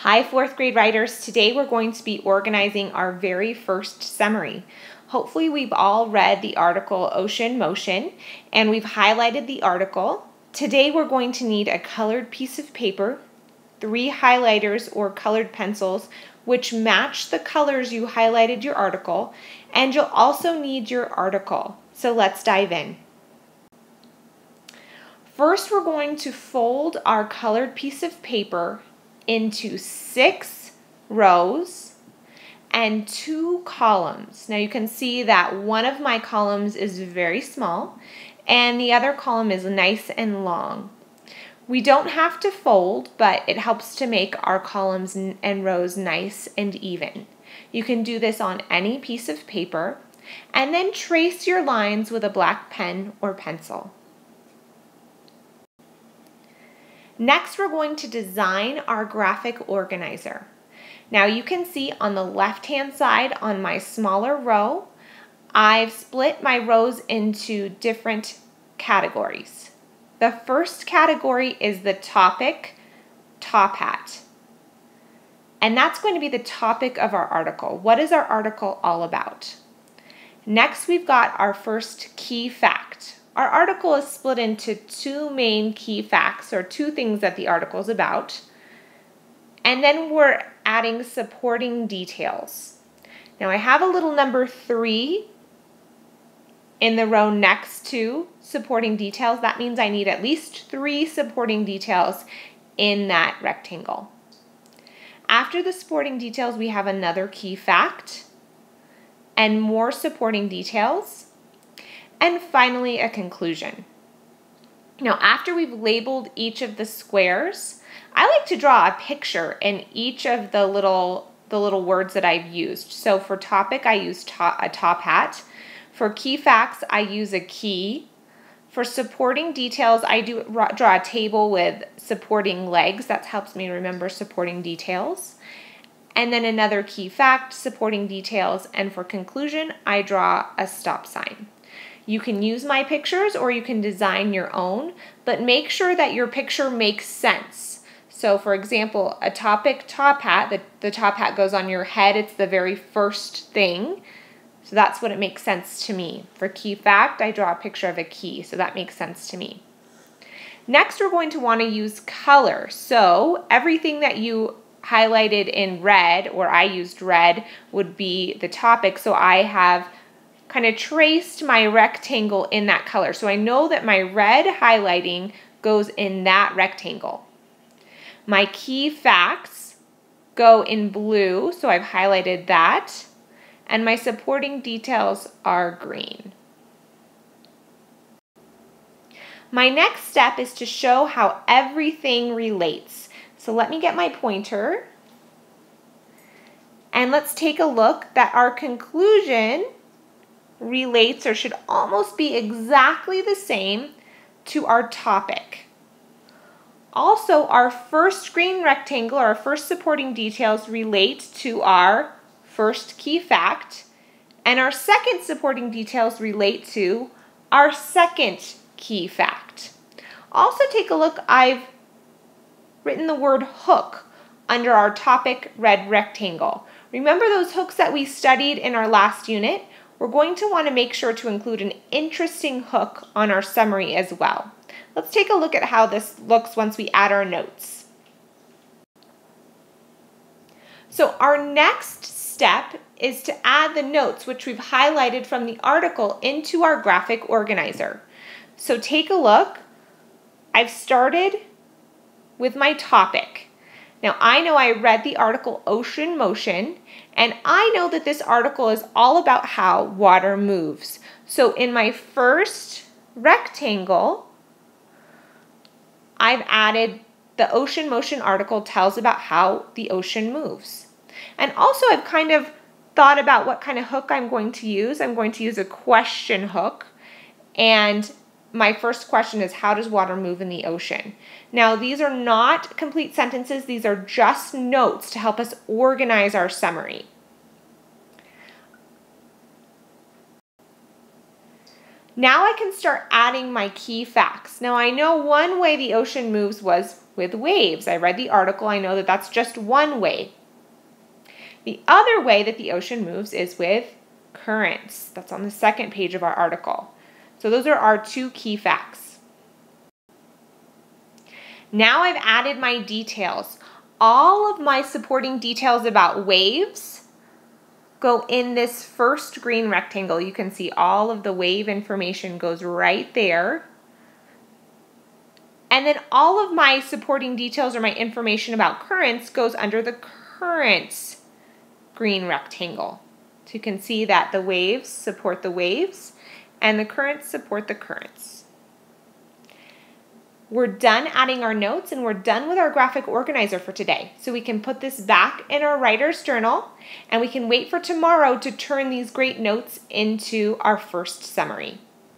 Hi, fourth grade writers. Today we're going to be organizing our very first summary. Hopefully we've all read the article Ocean Motion and we've highlighted the article. Today we're going to need a colored piece of paper, 3 highlighters or colored pencils which match the colors you highlighted your article, and you'll also need your article. So let's dive in. First, we're going to fold our colored piece of paper into 6 rows and 2 columns. Now you can see that one of my columns is very small and the other column is nice and long. We don't have to fold, but it helps to make our columns and rows nice and even. You can do this on any piece of paper and then trace your lines with a black pen or pencil. Next, we're going to design our graphic organizer. Now you can see on the left-hand side on my smaller row, I've split my rows into different categories. The first category is the topic, top hat. And that's going to be the topic of our article. What is our article all about? Next, we've got our first key fact. Our article is split into 2 main key facts, or 2 things that the article is about. And then we're adding supporting details. Now I have a little number 3 in the row next to supporting details. That means I need at least 3 supporting details in that rectangle. After the supporting details, we have another key fact and more supporting details. And finally, a conclusion. Now, after we've labeled each of the squares, I like to draw a picture in each of the little words that I've used. So for topic, I use a top hat. For key facts, I use a key. For supporting details, I draw a table with supporting legs. That helps me remember supporting details. And then another key fact, supporting details. And for conclusion, I draw a stop sign. You can use my pictures or you can design your own, but make sure that your picture makes sense. So for example, a topic top hat, the top hat goes on your head. It's the very first thing. So that's what it makes sense to me. For key fact, I draw a picture of a key, so that makes sense to me. Next, we're going to want to use color. So everything that you highlighted in red, or I used red, would be the topic. So I have kind of traced my rectangle in that color. So I know that my red highlighting goes in that rectangle. My key facts go in blue, so I've highlighted that. And my supporting details are green. My next step is to show how everything relates. So let me get my pointer. And let's take a look that our conclusion relates, or should almost be exactly the same, to our topic. Also, our first green rectangle, or our first supporting details, relate to our first key fact, and our second supporting details relate to our second key fact. Also take a look, I've written the word hook under our topic red rectangle. Remember those hooks that we studied in our last unit? We're going to want to make sure to include an interesting hook on our summary as well. Let's take a look at how this looks once we add our notes. So our next step is to add the notes which we've highlighted from the article into our graphic organizer. So take a look. I've started with my topic. Now I know I read the article Ocean Motion, and I know that this article is all about how water moves. So in my first rectangle, I've added the Ocean Motion article tells about how the ocean moves. And also I've kind of thought about what kind of hook I'm going to use. I'm going to use a question hook, and my first question is, how does water move in the ocean? Now, these are not complete sentences. These are just notes to help us organize our summary. Now I can start adding my key facts. Now I know one way the ocean moves was with waves. I read the article, I know that that's just one way. The other way that the ocean moves is with currents. That's on the second page of our article. So those are our two key facts. Now I've added my details. All of my supporting details about waves go in this first green rectangle. You can see all of the wave information goes right there. And then all of my supporting details or my information about currents goes under the currents green rectangle. So you can see that the waves support the waves and the currents support the currents. We're done adding our notes and we're done with our graphic organizer for today. So we can put this back in our writer's journal and we can wait for tomorrow to turn these great notes into our first summary.